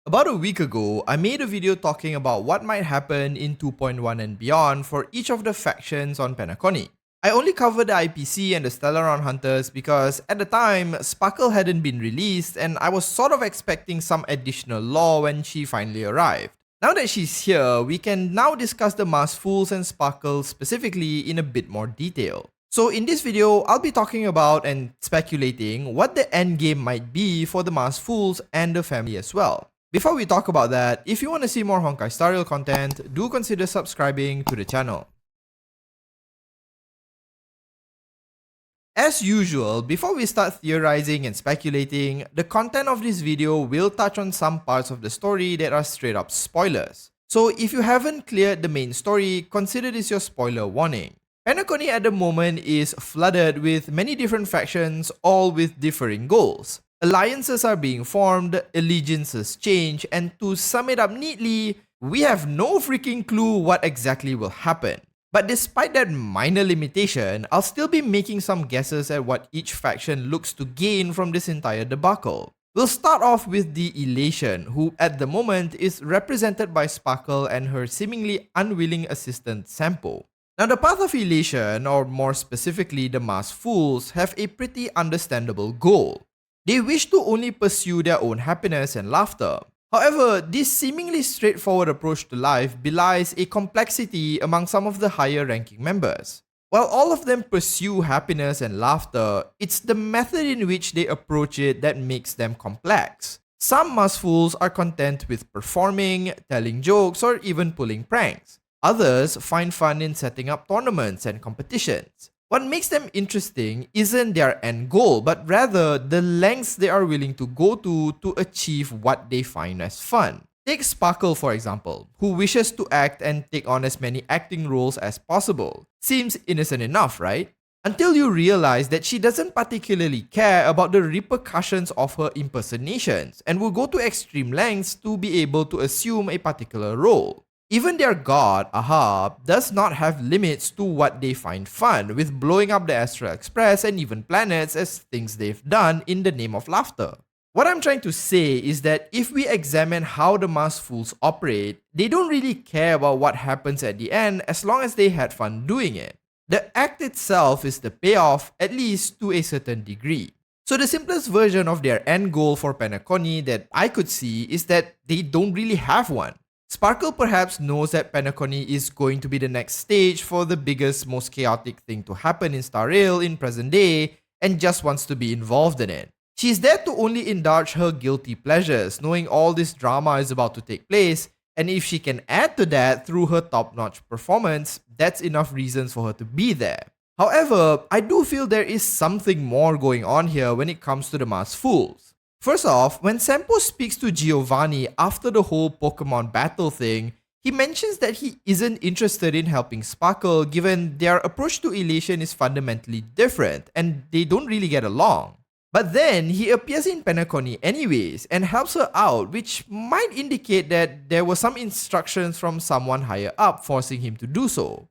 About a week ago, I made a video talking about what might happen in 2.1 and beyond for each of the factions on Penacony. I only covered the IPC and the Stellaron Hunters because at the time, Sparkle hadn't been released and I was sort of expecting some additional lore when she finally arrived. Now that she's here, we can now discuss the Masked Fools and Sparkle specifically in a bit more detail. So in this video, I'll be talking about and speculating what the endgame might be for the Masked Fools and the family as well. Before we talk about that, if you want to see more Honkai Star Rail content, do consider subscribing to the channel. As usual, before we start theorizing and speculating, the content of this video will touch on some parts of the story that are straight up spoilers. So if you haven't cleared the main story, consider this your spoiler warning. Penacony at the moment is flooded with many different factions, all with differing goals. Alliances are being formed, allegiances change, and to sum it up neatly, we have no freaking clue what exactly will happen. But despite that minor limitation, I'll still be making some guesses at what each faction looks to gain from this entire debacle. We'll start off with the Elation, who at the moment is represented by Sparkle and her seemingly unwilling assistant Sampo. Now the path of Elation, or more specifically the Masked Fools, have a pretty understandable goal. They wish to only pursue their own happiness and laughter. However, this seemingly straightforward approach to life belies a complexity among some of the higher ranking members. While all of them pursue happiness and laughter, it's the method in which they approach it that makes them complex. Some Masked Fools are content with performing, telling jokes, or even pulling pranks. Others find fun in setting up tournaments and competitions. What makes them interesting isn't their end goal, but rather the lengths they are willing to go to achieve what they find as fun. Take Sparkle for example, who wishes to act and take on as many acting roles as possible. Seems innocent enough, right? Until you realize that she doesn't particularly care about the repercussions of her impersonations and will go to extreme lengths to be able to assume a particular role. Even their god, Aha, does not have limits to what they find fun, with blowing up the Astral Express and even planets as things they've done in the name of laughter. What I'm trying to say is that if we examine how the Masked Fools operate, they don't really care about what happens at the end as long as they had fun doing it. The act itself is the payoff, at least to a certain degree. So the simplest version of their end goal for Penacony that I could see is that they don't really have one. Sparkle perhaps knows that Penacony is going to be the next stage for the biggest, most chaotic thing to happen in Star Rail in present day and just wants to be involved in it. She's there to only indulge her guilty pleasures, knowing all this drama is about to take place, and if she can add to that through her top-notch performance, that's enough reasons for her to be there. However, I do feel there is something more going on here when it comes to the Masked Fools. First off, when Sampo speaks to Giovanni after the whole Pokemon battle thing, he mentions that he isn't interested in helping Sparkle given their approach to Elation is fundamentally different and they don't really get along. But then he appears in Penacony anyways and helps her out, which might indicate that there were some instructions from someone higher up forcing him to do so.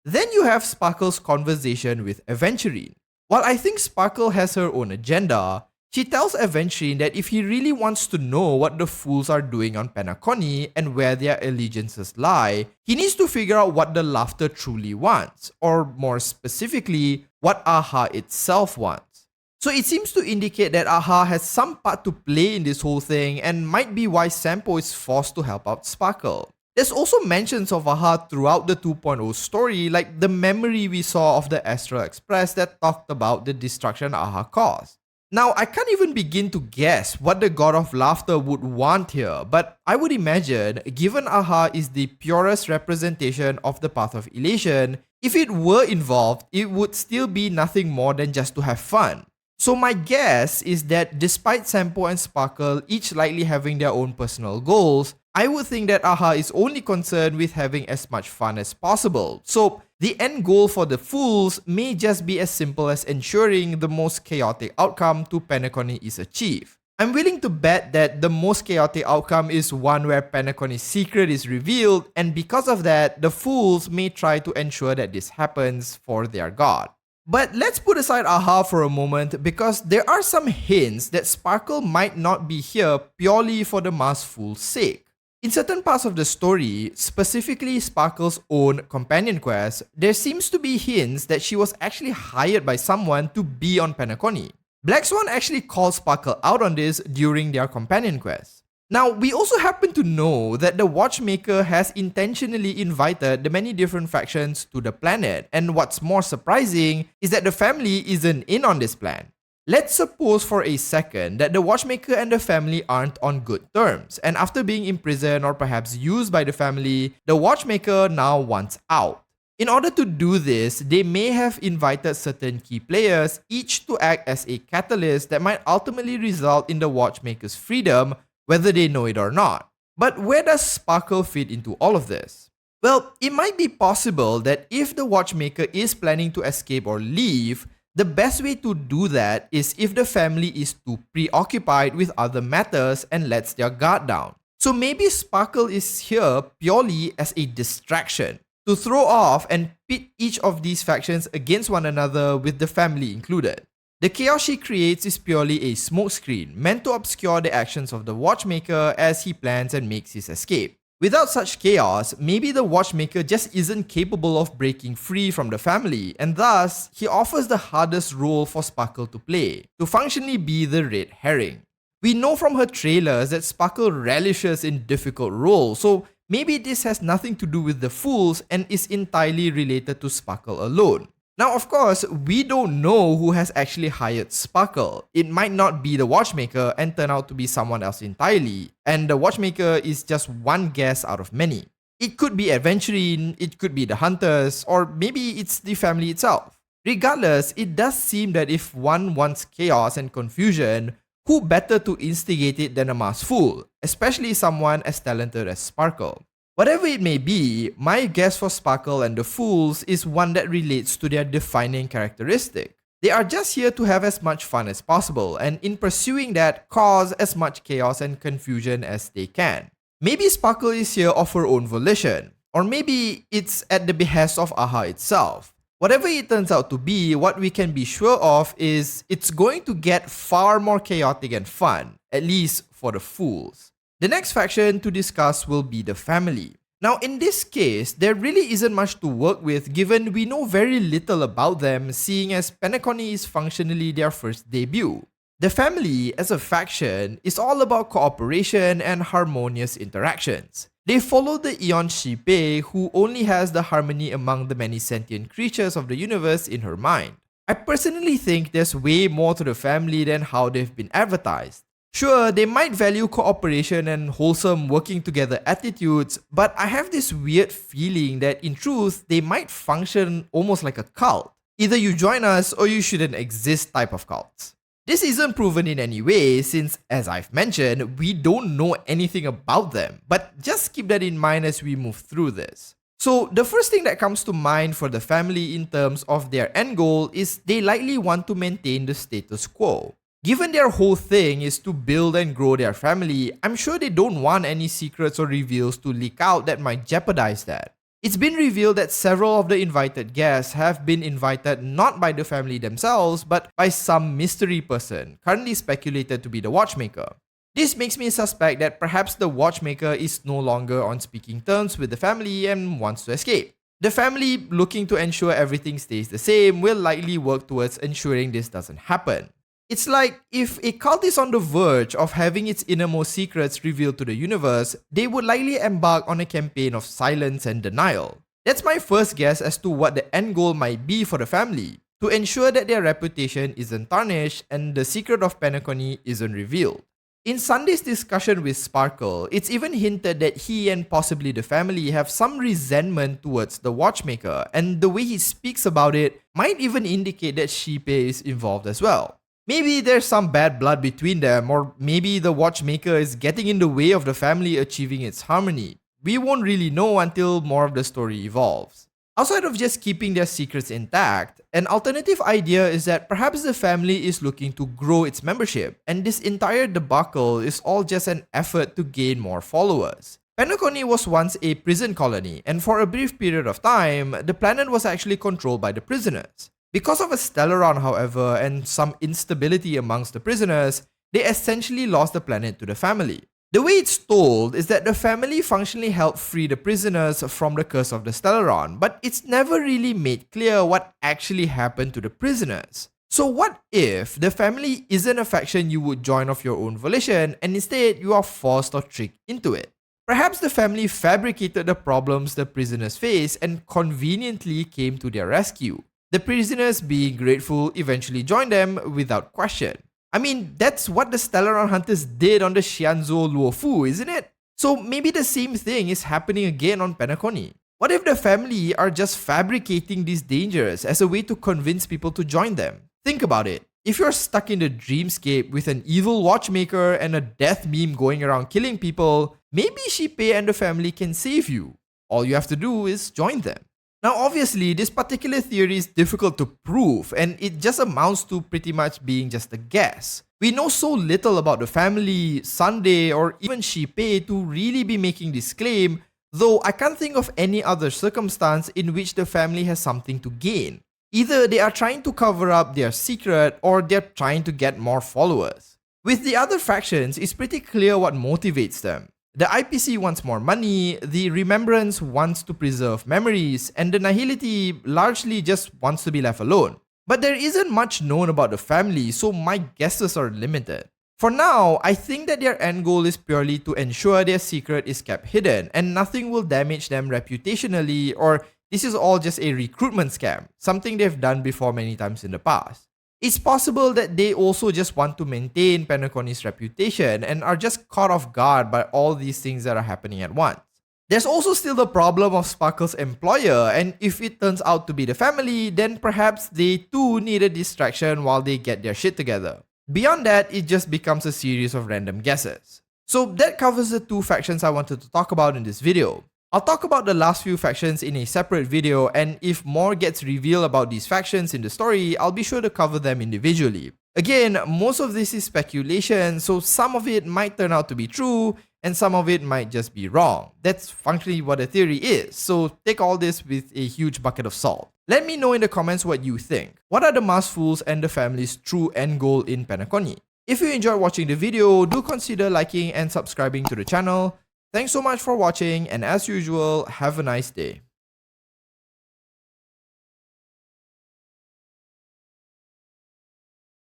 Then you have Sparkle's conversation with Aventurine. While I think Sparkle has her own agenda, she tells Aventurine that if he really wants to know what the fools are doing on Penacony and where their allegiances lie, he needs to figure out what the laughter truly wants, or more specifically, what Aha itself wants. So it seems to indicate that Aha has some part to play in this whole thing and might be why Sampo is forced to help out Sparkle. There's also mentions of Aha throughout the 2.0 story, like the memory we saw of the Astral Express that talked about the destruction Aha caused. Now, I can't even begin to guess what the God of Laughter would want here, but I would imagine, given Aha is the purest representation of the path of elation, if it were involved, it would still be nothing more than just to have fun. So my guess is that despite Sampo and Sparkle each likely having their own personal goals, I would think that Aha is only concerned with having as much fun as possible. So the end goal for the fools may just be as simple as ensuring the most chaotic outcome to Penacony is achieved. I'm willing to bet that the most chaotic outcome is one where Penacony's secret is revealed, and because of that, the fools may try to ensure that this happens for their god. But let's put aside Aha for a moment, because there are some hints that Sparkle might not be here purely for the masked fool's sake. In certain parts of the story, specifically Sparkle's own companion quest, there seems to be hints that she was actually hired by someone to be on Penacony. Black Swan actually calls Sparkle out on this during their companion quest. Now, we also happen to know that the Watchmaker has intentionally invited the many different factions to the planet, and what's more surprising is that the family isn't in on this plan. Let's suppose for a second that the Watchmaker and the family aren't on good terms, and after being imprisoned or perhaps used by the family, the Watchmaker now wants out. In order to do this, they may have invited certain key players, each to act as a catalyst that might ultimately result in the Watchmaker's freedom, whether they know it or not. But where does Sparkle fit into all of this? Well, it might be possible that if the Watchmaker is planning to escape or leave, the best way to do that is if the family is too preoccupied with other matters and lets their guard down. So maybe Sparkle is here purely as a distraction, to throw off and pit each of these factions against one another with the family included. The chaos she creates is purely a smokescreen meant to obscure the actions of the Watchmaker as he plans and makes his escape. Without such chaos, maybe the Watchmaker just isn't capable of breaking free from the family, and thus, he offers the hardest role for Sparkle to play, to functionally be the red herring. We know from her trailers that Sparkle relishes in difficult roles, so maybe this has nothing to do with the fools and is entirely related to Sparkle alone. Now, of course, we don't know who has actually hired Sparkle. It might not be the Watchmaker and turn out to be someone else entirely, and the Watchmaker is just one guess out of many. It could be Adventuring, it could be the Hunters, or maybe it's the family itself. Regardless, it does seem that if one wants chaos and confusion, who better to instigate it than a masked fool, especially someone as talented as Sparkle. Whatever it may be, my guess for Sparkle and the Fools is one that relates to their defining characteristic. They are just here to have as much fun as possible, and in pursuing that, cause as much chaos and confusion as they can. Maybe Sparkle is here of her own volition, or maybe it's at the behest of Aha itself. Whatever it turns out to be, what we can be sure of is it's going to get far more chaotic and fun, at least for the Fools. The next faction to discuss will be the family. Now, in this case, there really isn't much to work with given we know very little about them, seeing as Penacony is functionally their first debut. The family, as a faction, is all about cooperation and harmonious interactions. They follow the Eon Shipe, who only has the harmony among the many sentient creatures of the universe in her mind. I personally think there's way more to the family than how they've been advertised. Sure, they might value cooperation and wholesome working together attitudes, but I have this weird feeling that in truth, they might function almost like a cult. Either you join us or you shouldn't exist type of cults. This isn't proven in any way since, as I've mentioned, we don't know anything about them, but just keep that in mind as we move through this. So the first thing that comes to mind for the family in terms of their end goal is they likely want to maintain the status quo. Given their whole thing is to build and grow their family, I'm sure they don't want any secrets or reveals to leak out that might jeopardize that. It's been revealed that several of the invited guests have been invited not by the family themselves, but by some mystery person, currently speculated to be the Watchmaker. This makes me suspect that perhaps the Watchmaker is no longer on speaking terms with the family and wants to escape. The family, looking to ensure everything stays the same, will likely work towards ensuring this doesn't happen. It's like if a cult is on the verge of having its innermost secrets revealed to the universe, they would likely embark on a campaign of silence and denial. That's my first guess as to what the end goal might be for the family, to ensure that their reputation isn't tarnished and the secret of Penacony isn't revealed. In Sunday's discussion with Sparkle, it's even hinted that he and possibly the family have some resentment towards the Watchmaker, and the way he speaks about it might even indicate that Shipe is involved as well. Maybe there's some bad blood between them, or maybe the Watchmaker is getting in the way of the family achieving its harmony. We won't really know until more of the story evolves. Outside of just keeping their secrets intact, an alternative idea is that perhaps the family is looking to grow its membership, and this entire debacle is all just an effort to gain more followers. Penacony was once a prison colony, and for a brief period of time, the planet was actually controlled by the prisoners. Because of a Stellaron, however, and some instability amongst the prisoners, they essentially lost the planet to the family. The way it's told is that the family functionally helped free the prisoners from the curse of the Stellaron, but it's never really made clear what actually happened to the prisoners. So what if the family isn't a faction you would join of your own volition, and instead you are forced or tricked into it? Perhaps the family fabricated the problems the prisoners face and conveniently came to their rescue. The prisoners, being grateful, eventually joined them without question. I mean, that's what the Stellaron Hunters did on the Xianzhou Luofu, isn't it? So maybe the same thing is happening again on Penacony. What if the family are just fabricating these dangers as a way to convince people to join them? Think about it. If you're stuck in the dreamscape with an evil watchmaker and a death meme going around killing people, maybe Shipei and the family can save you. All you have to do is join them. Now obviously, this particular theory is difficult to prove, and it just amounts to pretty much being just a guess. We know so little about the family, Sunday, or even Shipei to really be making this claim, though I can't think of any other circumstance in which the family has something to gain. Either they are trying to cover up their secret, or they're trying to get more followers. With the other factions, it's pretty clear what motivates them. The IPC wants more money, the Remembrance wants to preserve memories, and the Nihility largely just wants to be left alone. But there isn't much known about the family, so my guesses are limited. For now, I think that their end goal is purely to ensure their secret is kept hidden and nothing will damage them reputationally, or this is all just a recruitment scam, something they've done before many times in the past. It's possible that they also just want to maintain Penacony's reputation and are just caught off guard by all these things that are happening at once. There's also still the problem of Sparkle's employer, and if it turns out to be the family, then perhaps they too need a distraction while they get their shit together. Beyond that, it just becomes a series of random guesses. So that covers the two factions I wanted to talk about in this video. I'll talk about the last few factions in a separate video, and if more gets revealed about these factions in the story, I'll be sure to cover them individually. Again, most of this is speculation, so some of it might turn out to be true, and some of it might just be wrong. That's functionally what a theory is, so take all this with a huge bucket of salt. Let me know in the comments what you think. What are the Masked Fools and the family's true end goal in Penacony? If you enjoyed watching the video, do consider liking and subscribing to the channel. Thanks so much for watching, and as usual, have a nice day.